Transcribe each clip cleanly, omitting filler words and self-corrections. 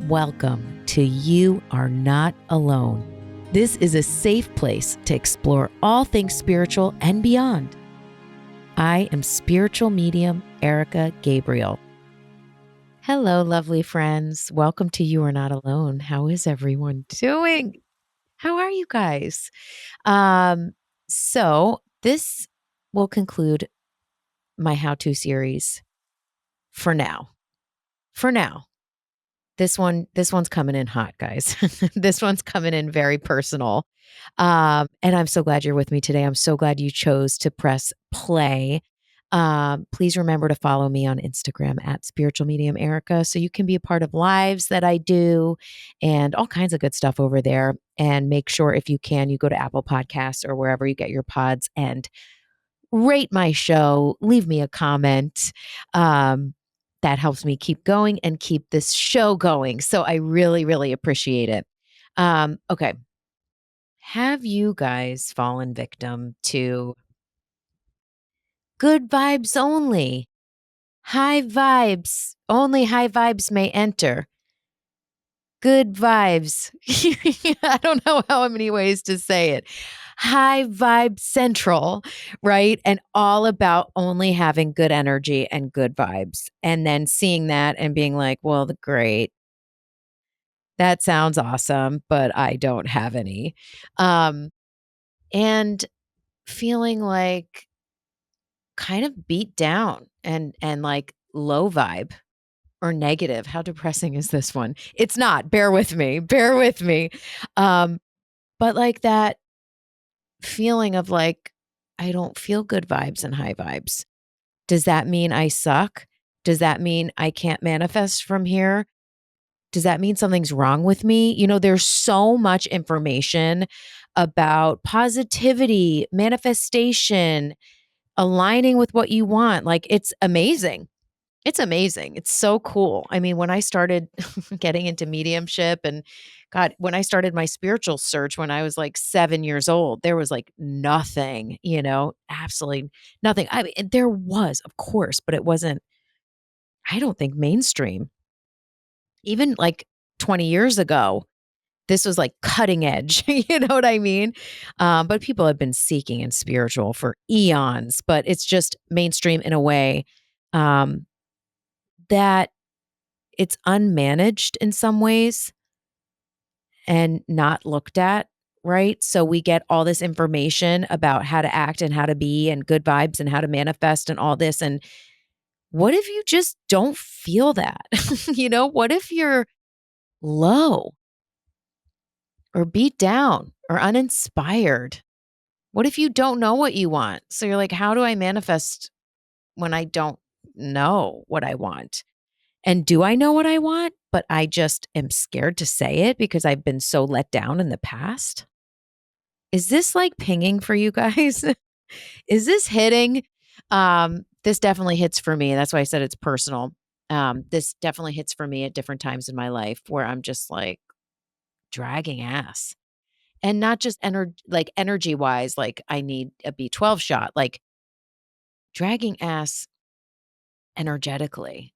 Welcome to You Are Not Alone. This is a safe place to explore all things spiritual and beyond. I am spiritual medium Erica Gabriel. Hello, lovely friends. Welcome to You Are Not Alone. How is everyone doing? How are you guys? So this will conclude my how-to series for now. This one's coming in hot, guys. This one's coming in very personal. And I'm so glad you're with me today. I'm so glad you chose to press play. Please remember to follow me on Instagram at Spiritual Medium Erica so you can be a part of lives that I do and all kinds of good stuff over there. And make sure if you can, you go to Apple Podcasts or wherever you get your pods and rate my show, leave me a comment. That helps me keep going and keep this show going. So I really, really appreciate it. Okay. Have you guys fallen victim to good vibes only? High vibes, only high vibes may enter. Good vibes. I don't know how many ways to say it. High vibe central, right? And all about only having good energy and good vibes. And then seeing that and being like, well, great. That sounds awesome, but I don't have any. And feeling like kind of beat down and like low vibe or negative. How depressing is this one? It's not. Bear with me. Bear with me. But like that feeling of like, I don't feel good vibes and high vibes. Does that mean I suck? Does that mean I can't manifest from here? Does that mean something's wrong with me? You know, there's so much information about positivity, manifestation, aligning with what you want. Like it's amazing. It's amazing. It's so cool. I mean, when I started getting into mediumship and God, when I started my spiritual search when I was like 7 years old, there was like nothing, absolutely nothing. I mean, there was, of course, but it wasn't, I don't think mainstream. Even like 20 years ago, this was like cutting edge. You know what I mean? But people have been seeking in spiritual for eons, but it's just mainstream in a way um, that it's unmanaged in some ways and not looked at, right? So we get all this information about how to act and how to be and good vibes and how to manifest and all this. And what if you just don't feel that? What if you're low or beat down or uninspired? What if you don't know what you want? So you're like, how do I manifest when I don't know what I want? And do I know what I want? But I just am scared to say it because I've been so let down in the past. Is this like pinging for you guys? Is this hitting? This definitely hits for me. That's why I said it's personal. This definitely hits for me at different times in my life where I'm just like dragging ass. And not just energy wise, like I need a B12 shot, like dragging ass energetically,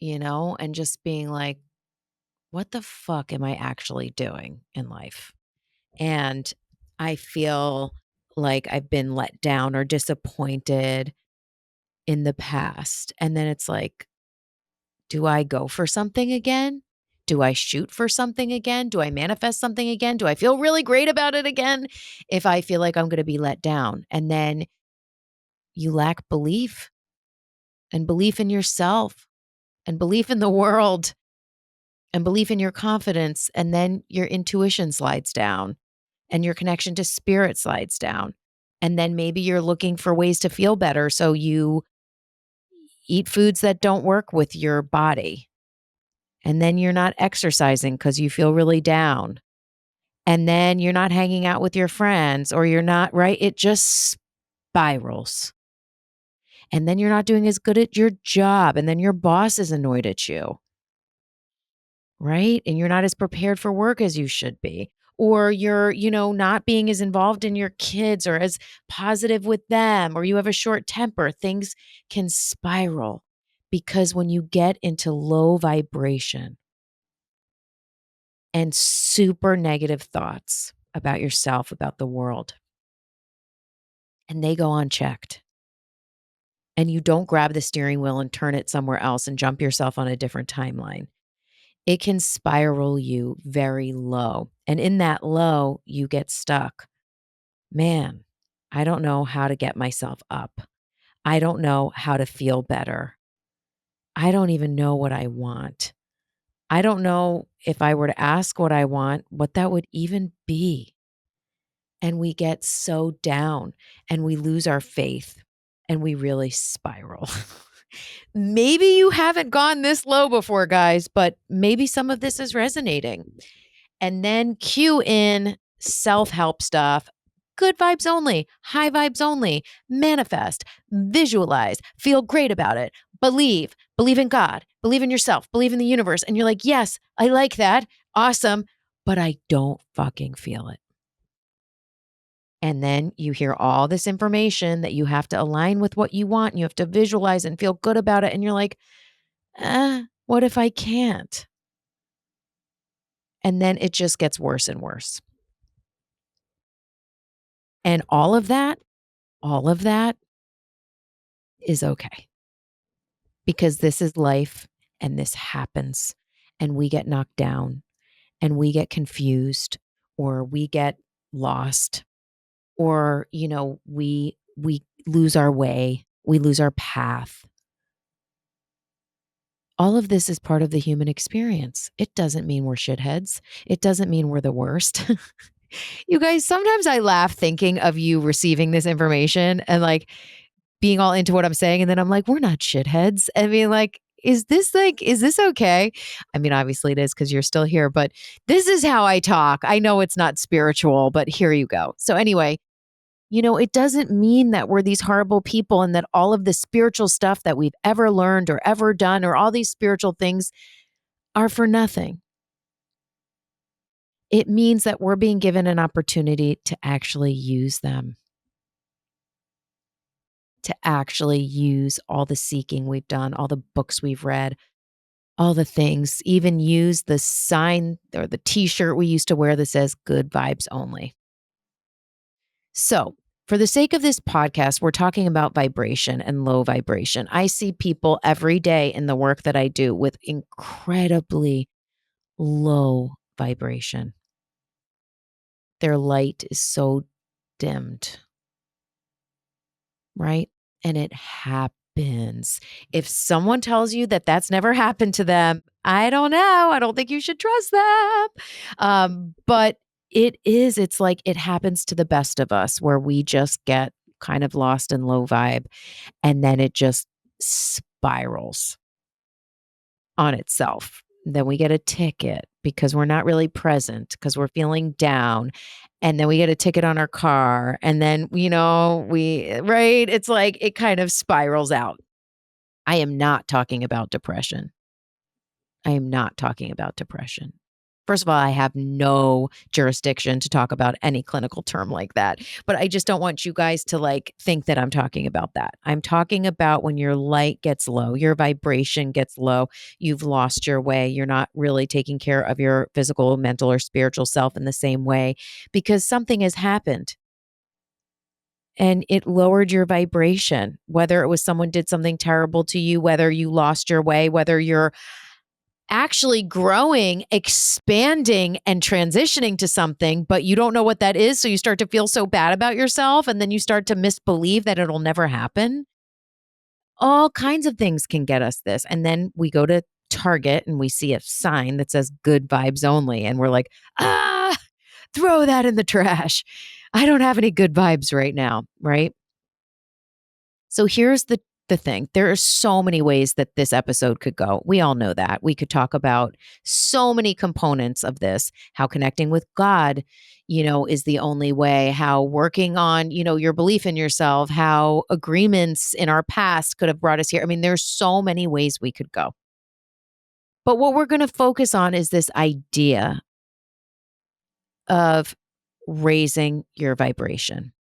and just being like, what the fuck am I actually doing in life? And I feel like I've been let down or disappointed in the past. And then it's like, do I go for something again? Do I shoot for something again? Do I manifest something again? Do I feel really great about it again? If I feel like I'm going to be let down, and then you lack belief and belief in yourself and belief in the world and belief in your confidence. And then your intuition slides down and your connection to spirit slides down. And then maybe you're looking for ways to feel better. So you eat foods that don't work with your body. And then you're not exercising because you feel really down. And then you're not hanging out with your friends or you're not, right? It just spirals. And then you're not doing as good at your job. And then your boss is annoyed at you, right? And you're not as prepared for work as you should be. Or you're, not being as involved in your kids or as positive with them, or you have a short temper. Things can spiral because when you get into low vibration, and super negative thoughts about yourself, about the world, and they go unchecked. And you don't grab the steering wheel and turn it somewhere else and jump yourself on a different timeline. It can spiral you very low. And in that low, you get stuck. Man, I don't know how to get myself up. I don't know how to feel better. I don't even know what I want. I don't know if I were to ask what I want, what that would even be. And we get so down and we lose our faith and we really spiral. Maybe you haven't gone this low before, guys, but maybe some of this is resonating. And then cue in self help stuff. Good vibes only, high vibes only, manifest, visualize, feel great about it, believe in God, believe in yourself, believe in the universe. And you're like, yes, I like that. Awesome. But I don't fucking feel it. And then you hear all this information that you have to align with what you want. And you have to visualize and feel good about it. And you're like, what if I can't? And then it just gets worse and worse. And all of that is okay because this is life and this happens and we get knocked down and we get confused or we get lost or, we lose our way, we lose our path. All of this is part of the human experience. It doesn't mean we're shitheads. It doesn't mean we're the worst. You guys, sometimes I laugh thinking of you receiving this information and like being all into what I'm saying. And then I'm like, we're not shitheads. I mean, is this okay? I mean, obviously it is because you're still here, but this is how I talk. I know it's not spiritual, but here you go. So, anyway, it doesn't mean that we're these horrible people and that all of the spiritual stuff that we've ever learned or ever done or all these spiritual things are for nothing. It means that we're being given an opportunity to actually use them, to actually use all the seeking we've done, all the books we've read, all the things, even use the sign or the t-shirt we used to wear that says good vibes only. So, for the sake of this podcast, we're talking about vibration and low vibration. I see people every day in the work that I do with incredibly low vibration. Their light is so dimmed, right? And it happens. If someone tells you that that's never happened to them, I don't know. I don't think you should trust them. But it is, it's like it happens to the best of us where we just get kind of lost in low vibe and then it just spirals on itself. Then we get a ticket because we're not really present because we're feeling down. And then we get a ticket on our car. And then, right? It's like it kind of spirals out. I am not talking about depression. I am not talking about depression. First of all, I have no jurisdiction to talk about any clinical term like that. But I just don't want you guys to think that I'm talking about that. I'm talking about when your light gets low, your vibration gets low, you've lost your way, you're not really taking care of your physical, mental, or spiritual self in the same way because something has happened and it lowered your vibration, whether it was someone did something terrible to you, whether you lost your way, whether you're actually growing, expanding, and transitioning to something, but you don't know what that is. So you start to feel so bad about yourself, and then you start to misbelieve that it'll never happen. All kinds of things can get us this. And then we go to Target and we see a sign that says good vibes only. And we're like, throw that in the trash. I don't have any good vibes right now. Right. So here's the thing. There are so many ways that this episode could go. We all know that. We could talk about so many components of this, how connecting with God, is the only way, how working on, your belief in yourself, how agreements in our past could have brought us here. I mean, there's so many ways we could go. But what we're going to focus on is this idea of raising your vibration.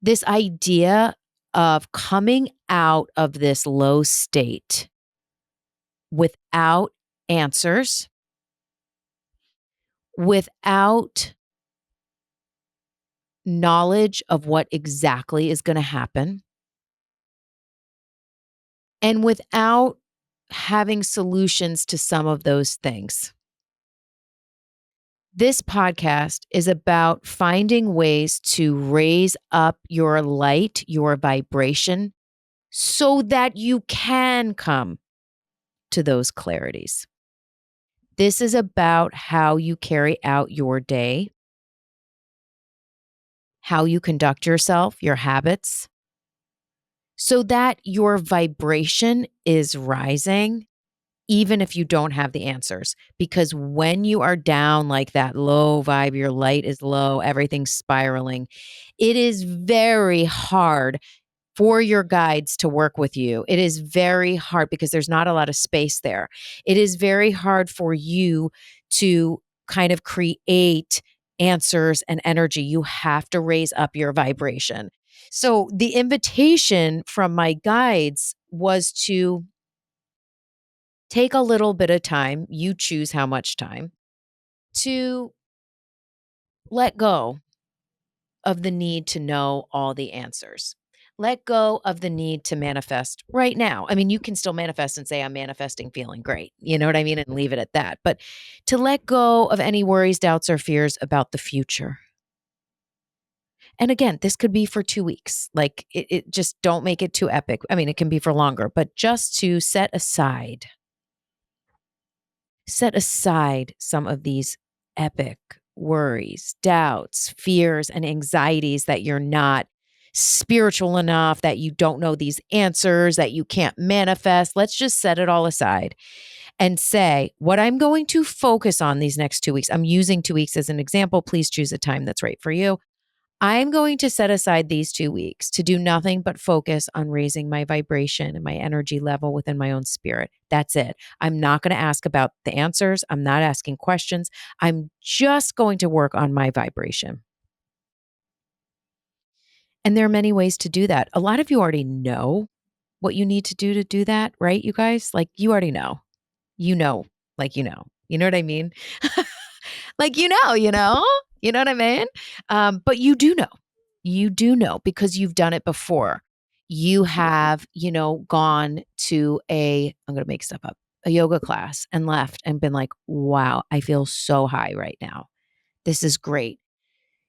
This idea of coming out of this low state without answers, without knowledge of what exactly is going to happen and without having solutions to some of those things. This podcast is about finding ways to raise up your light, your vibration, so that you can come to those clarities. This is about how you carry out your day, how you conduct yourself, your habits, so that your vibration is rising, even if you don't have the answers. Because when you are down like that, low vibe, your light is low, everything's spiraling, it is very hard for your guides to work with you. It is very hard because there's not a lot of space there. It is very hard for you to kind of create answers and energy. You have to raise up your vibration. So the invitation from my guides was to take a little bit of time, you choose how much time, to let go of the need to know all the answers. Let go of the need to manifest right now. I mean, you can still manifest and say, I'm manifesting feeling great. You know what I mean? And leave it at that. But to let go of any worries, doubts, or fears about the future. And again, this could be for 2 weeks. Like it just don't make it too epic. I mean, it can be for longer, but just to set aside some of these epic worries, doubts, fears, and anxieties that you're not spiritual enough, that you don't know these answers, that you can't manifest. Let's just set it all aside and say, what I'm going to focus on these next 2 weeks. I'm using 2 weeks as an example. Please choose a time that's right for you. I'm going to set aside these 2 weeks to do nothing but focus on raising my vibration and my energy level within my own spirit. That's it. I'm not going to ask about the answers. I'm not asking questions. I'm just going to work on my vibration. And there are many ways to do that. A lot of you already know what you need to do that, right? You guys, like you already know. You know, like you know what I mean? Like, you know what I mean? But you do know because you've done it before. You have, gone to I'm going to make stuff up, a yoga class and left and been like, wow, I feel so high right now. This is great.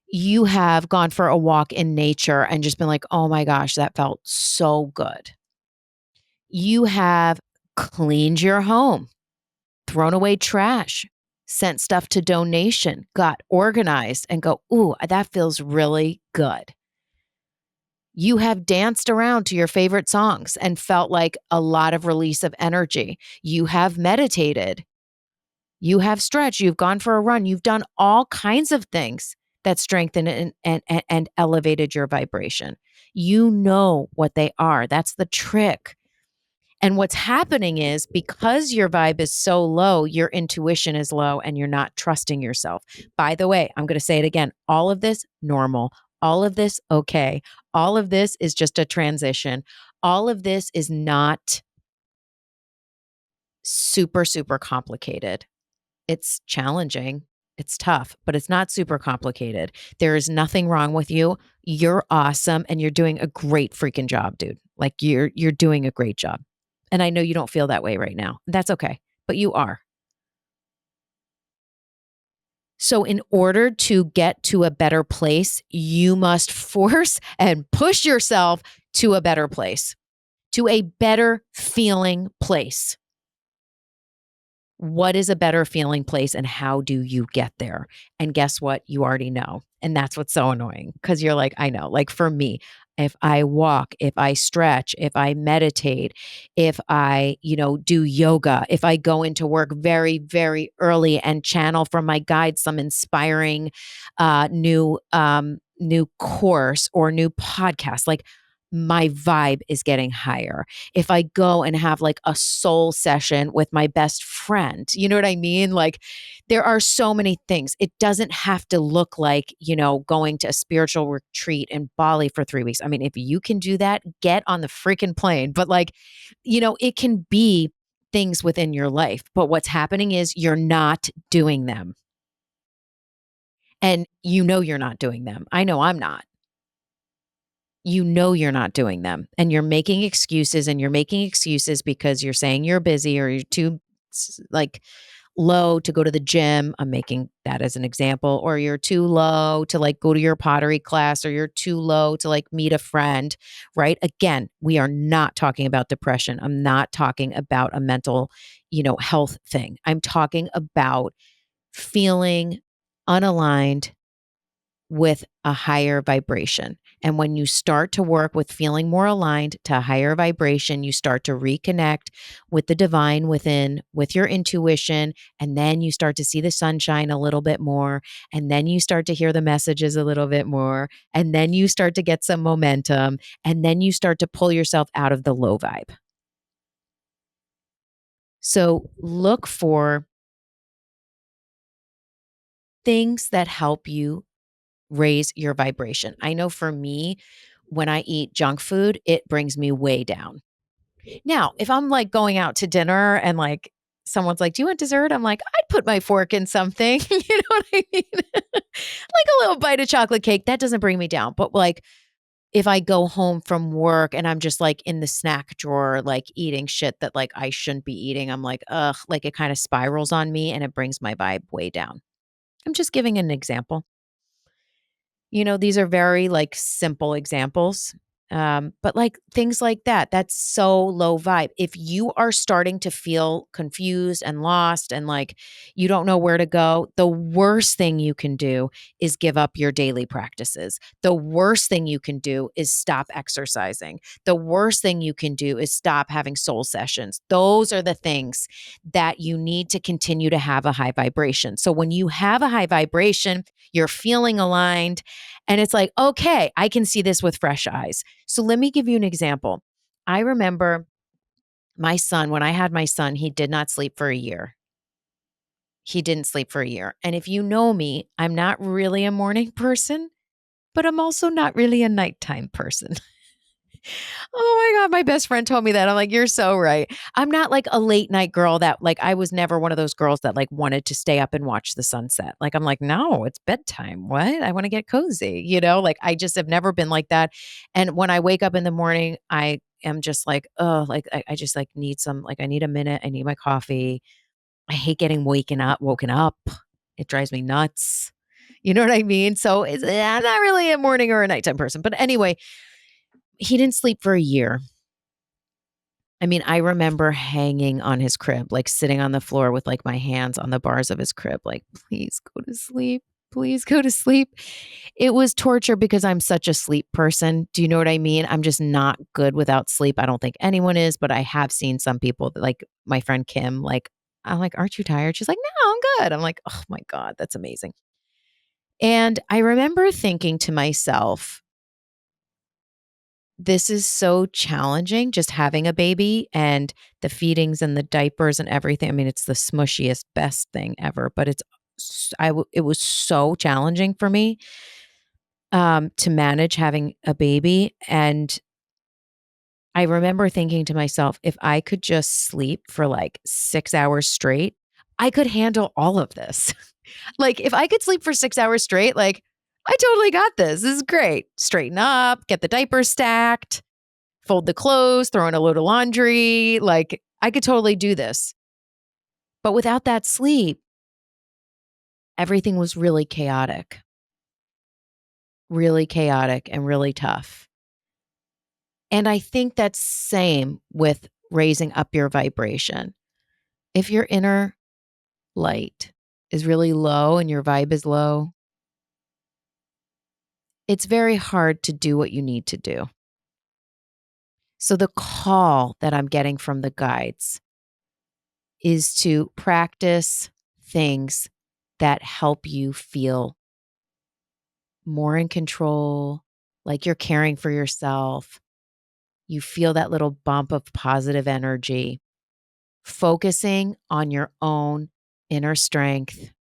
You have gone for a walk in nature and just been like, oh my gosh, that felt so good. You have cleaned your home, thrown away trash, sent stuff to donation, got organized and go, ooh, that feels really good. You have danced around to your favorite songs and felt like a lot of release of energy. You have meditated. You have stretched. You've gone for a run. You've done all kinds of things that strengthened and elevated your vibration. You know what they are. That's the trick. And what's happening is because your vibe is so low, your intuition is low and you're not trusting yourself. By the way, I'm going to say it again. All of this normal. All of this okay. All of this is just a transition. All of this is not super, super complicated. It's challenging. It's tough, but it's not super complicated. There is nothing wrong with you. You're awesome and you're doing a great freaking job, dude. Like you're doing a great job. And I know you don't feel that way right now. That's okay, but you are. So in order to get to a better place, you must force and push yourself to a better place, to a better feeling place. What is a better feeling place and how do you get there? And guess what? You already know. And that's what's so annoying because you're like, I know. Like for me, if I walk, if I stretch, if I meditate, if I, do yoga, if I go into work very, very early and channel from my guide some inspiring new course or new podcast, like my vibe is getting higher. If I go and have like a soul session with my best friend, you know what I mean? Like there are so many things. It doesn't have to look like, going to a spiritual retreat in Bali for 3 weeks. I mean, if you can do that, get on the freaking plane. But like, it can be things within your life. But what's happening is you're not doing them. And you know you're not doing them. I know I'm not. You know you're not doing them, and you're making excuses, and you're making excuses because you're saying you're busy or you're too like low to go to the gym. I'm making that as an example. Or you're too low to like go to your pottery class, or you're too low to like meet a friend, right? Again, we are not talking about depression. I'm not talking about a mental, health thing. I'm talking about feeling unaligned with a higher vibration. And when you start to work with feeling more aligned to a higher vibration, you start to reconnect with the divine within, with your intuition. And then you start to see the sunshine a little bit more. And then you start to hear the messages a little bit more. And then you start to get some momentum. And then you start to pull yourself out of the low vibe. So look for things that help you raise your vibration. I know for me, when I eat junk food, it brings me way down. Now, if I'm like going out to dinner and like someone's like, "Do you want dessert?" I'm like, "I'd put my fork in something." You know what I mean? Like a little bite of chocolate cake, that doesn't bring me down. But like if I go home from work and I'm just like in the snack drawer, like eating shit that like I shouldn't be eating, I'm like, ugh, like it kind of spirals on me and it brings my vibe way down. I'm just giving an example. These are very like simple examples. But like things like that, that's so low vibe. If you are starting to feel confused and lost and like you don't know where to go, the worst thing you can do is give up your daily practices. The worst thing you can do is stop exercising. The worst thing you can do is stop having soul sessions. Those are the things that you need to continue to have a high vibration. So when you have a high vibration, you're feeling aligned and it's like, okay, I can see this with fresh eyes. So let me give you an example. I remember my son, when I had my son, he did not sleep for a year. He didn't sleep for a year. And if you know me, I'm not really a morning person, but I'm also not really a nighttime person. Oh my God, my best friend told me that. I'm like, you're so right. I'm not like a late night girl that like I was never one of those girls that like wanted to stay up and watch the sunset. Like I'm like, no, it's bedtime. What? I want to get cozy, Like I just have never been like that. And when I wake up in the morning, I am just like, oh, like I just like need some, like I need a minute. I need my coffee. I hate getting woken up. It drives me nuts. You know what I mean? So I'm not really a morning or a nighttime person. But anyway, he didn't sleep for a year. I mean, I remember hanging on his crib, like sitting on the floor with like my hands on the bars of his crib, like, please go to sleep. Please go to sleep. It was torture because I'm such a sleep person. Do you know what I mean? I'm just not good without sleep. I don't think anyone is, but I have seen some people that, like my friend Kim, like, I'm like, aren't you tired? She's like, no, I'm good. I'm like, oh my God, that's amazing. And I remember thinking to myself, this is so challenging just having a baby and the feedings and the diapers and everything. I mean, it's the smushiest, best thing ever, but it was so challenging for me to manage having a baby. And I remember thinking to myself, if I could just sleep for like 6 hours straight, I could handle all of this. Like, if I could sleep for 6 hours straight, like, I totally got this. This is great. Straighten up, get the diapers stacked, fold the clothes, throw in a load of laundry. Like, I could totally do this. But without that sleep, everything was really chaotic and really tough. And I think that's same with raising up your vibration. If your inner light is really low and your vibe is low, it's very hard to do what you need to do. So the call that I'm getting from the guides is to practice things that help you feel more in control, like you're caring for yourself. You feel that little bump of positive energy, focusing on your own inner strength,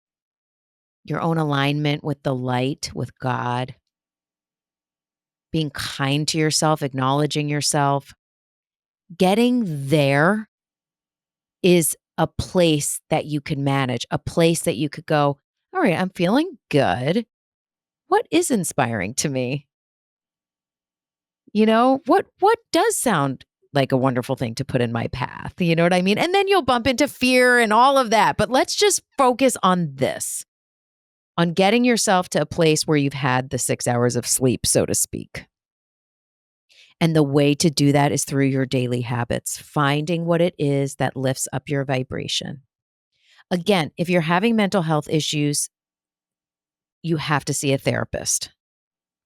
your own alignment with the light, with God, being kind to yourself, acknowledging yourself. Getting there is a place that you can manage, a place that you could go, all right, I'm feeling good. What is inspiring to me? What does sound like a wonderful thing to put in my path? You know what I mean? And then you'll bump into fear and all of that. But let's just focus on this, on getting yourself to a place where you've had the 6 hours of sleep, so to speak. And the way to do that is through your daily habits, finding what it is that lifts up your vibration. Again, if you're having mental health issues, you have to see a therapist.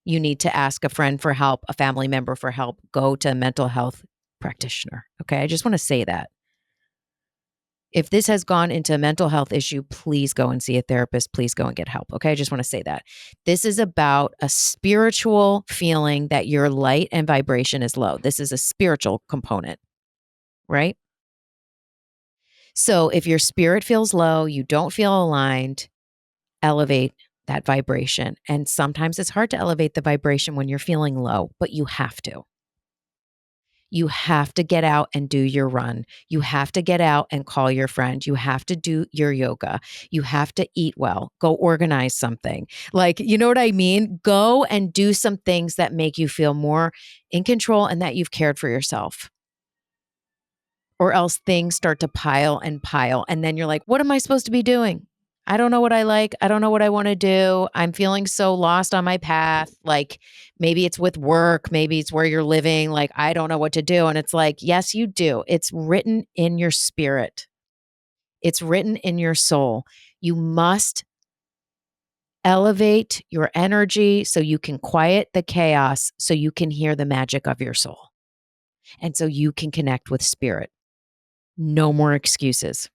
You need to ask a friend for help, a family member for help, go to a mental health practitioner. Okay. I just want to say that. If this has gone into a mental health issue, please go and see a therapist. Please go and get help. Okay. I just want to say that. This is about a spiritual feeling that your light and vibration is low. This is a spiritual component, right? So if your spirit feels low, you don't feel aligned, elevate that vibration. And sometimes it's hard to elevate the vibration when you're feeling low, but you have to. You have to get out and do your run. You have to get out and call your friend. You have to do your yoga. You have to eat well. Go organize something. Like, you know what I mean? Go and do some things that make you feel more in control and that you've cared for yourself. Or else things start to pile and pile. And then you're like, what am I supposed to be doing? I don't know what I like. I don't know what I want to do. I'm feeling so lost on my path. Like maybe it's with work, maybe it's where you're living. Like I don't know what to do. And it's like, yes, you do. It's written in your spirit, it's written in your soul. You must elevate your energy so you can quiet the chaos, so you can hear the magic of your soul. And so you can connect with spirit. No more excuses.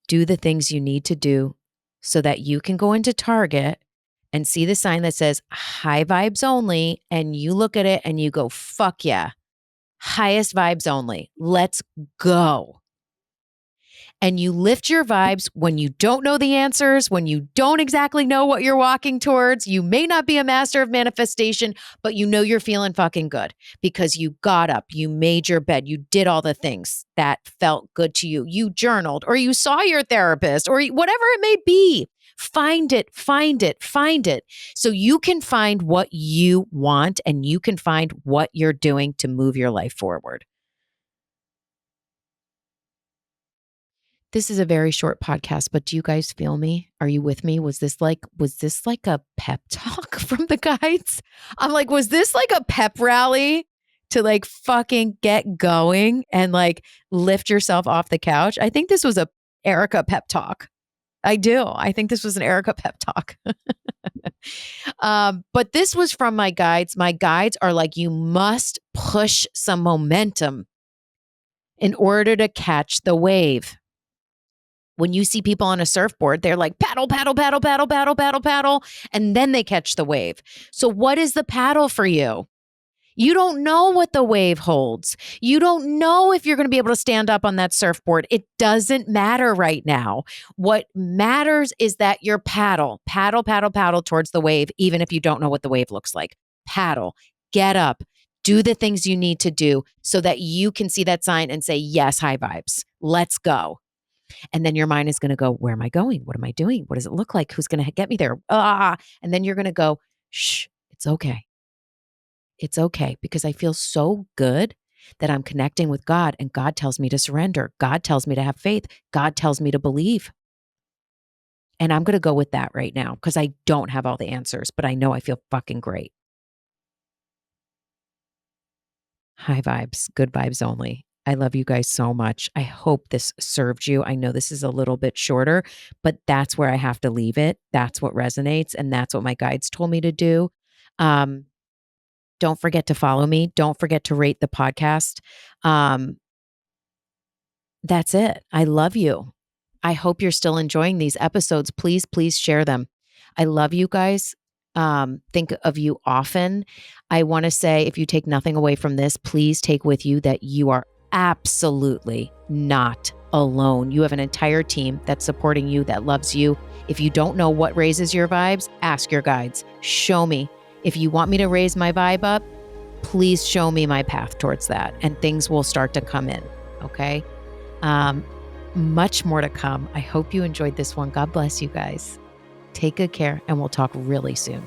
Do the things you need to do so that you can go into Target and see the sign that says high vibes only. And you look at it and you go, fuck yeah, highest vibes only. Let's go. And you lift your vibes when you don't know the answers, when you don't exactly know what you're walking towards. You may not be a master of manifestation, but you know you're feeling fucking good because you got up, you made your bed, you did all the things that felt good to you. You journaled or you saw your therapist or whatever it may be. Find it, find it, find it. So you can find what you want and you can find what you're doing to move your life forward. This is a very short podcast, but do you guys feel me? Are you with me? Was this like a pep talk from the guides? I'm like, was this like a pep rally to like fucking get going and like lift yourself off the couch? I think this was a Erica pep talk. I do. I think this was an Erica pep talk. But this was from my guides. My guides are like, you must push some momentum in order to catch the wave. When you see people on a surfboard, they're like paddle, paddle, paddle, paddle, paddle, paddle, paddle, and then they catch the wave. So what is the paddle for you? You don't know what the wave holds. You don't know if you're going to be able to stand up on that surfboard. It doesn't matter right now. What matters is that you're paddle, paddle, paddle, paddle towards the wave, even if you don't know what the wave looks like. Paddle, get up, do the things you need to do so that you can see that sign and say, yes, high vibes. Let's go. And then your mind is going to go, where am I going? What am I doing? What does it look like? Who's going to get me there? And then you're going to go, shh, it's okay. It's okay because I feel so good that I'm connecting with God and God tells me to surrender. God tells me to have faith. God tells me to believe. And I'm going to go with that right now because I don't have all the answers, but I know I feel fucking great. High vibes, good vibes only. I love you guys so much. I hope this served you. I know this is a little bit shorter, but that's where I have to leave it. That's what resonates. And that's what my guides told me to do. Don't forget to follow me. Don't forget to rate the podcast. That's it. I love you. I hope you're still enjoying these episodes. Please, please share them. I love you guys. Think of you often. I want to say, if you take nothing away from this, please take with you that you are absolutely not alone. You have an entire team that's supporting you, that loves you. If you don't know what raises your vibes, ask your guides. Show me. If you want me to raise my vibe up, please show me my path towards that and things will start to come in. Okay. much more to come. I hope you enjoyed this one. God bless you guys. Take good care, and we'll talk really soon.